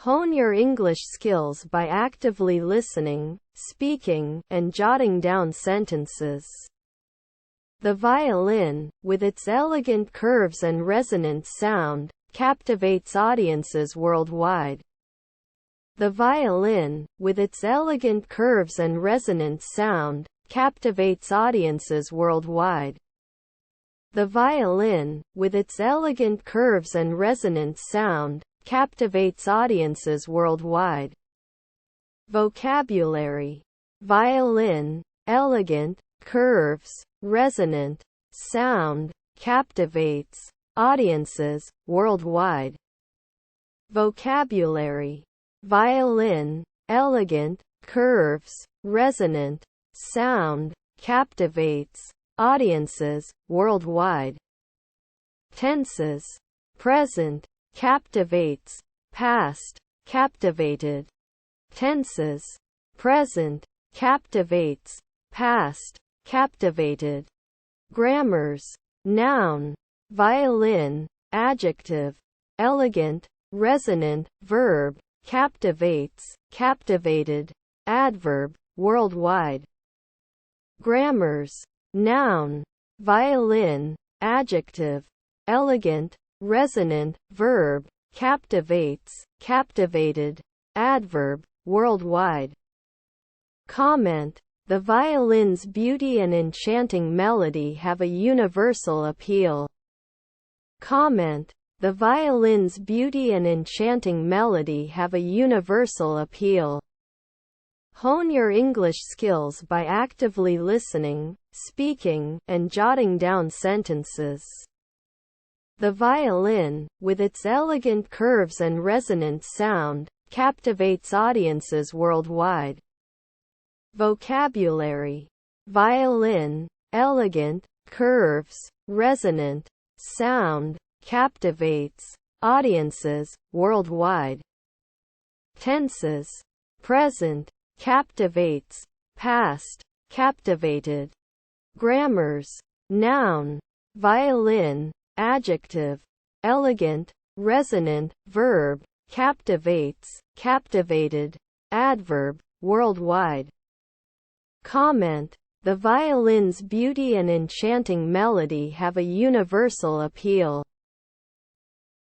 Hone your English skills by actively listening, speaking, and jotting down sentences. The violin, with its elegant curves and resonant sound, captivates audiences worldwide. The violin, with its elegant curves and resonant sound, captivates audiences worldwide. The violin, with its elegant curves and resonant sound, captivates audiences worldwide. Vocabulary. Violin, elegant, curves, resonant, sound, captivates, audiences, worldwide. Vocabulary. Violin, elegant, curves, resonant, sound, captivates, audiences, worldwide. Tenses. Present, captivates, past, captivated. Tenses. Present, captivates, past, captivated. Grammars. Noun, violin, adjective, elegant, resonant, verb, captivates, captivated, adverb, worldwide. Grammars. Noun, violin, adjective, elegant, resonant, verb, captivates, captivated, adverb, worldwide. Comment. The violin's beauty and enchanting melody have a universal appeal. Comment. The violin's beauty and enchanting melody have a universal appeal. Hone your English skills by actively listening, speaking, and jotting down sentences. The violin, with its elegant curves and resonant sound, captivates audiences worldwide. Vocabulary. Violin, elegant, curves, resonant, sound, captivates, audiences, worldwide. Tenses. Present, captivates, past, captivated. Grammars. Noun, violin, adjective, elegant, resonant, verb, captivates, captivated, adverb, worldwide. Comment. The violin's beauty and enchanting melody have a universal appeal.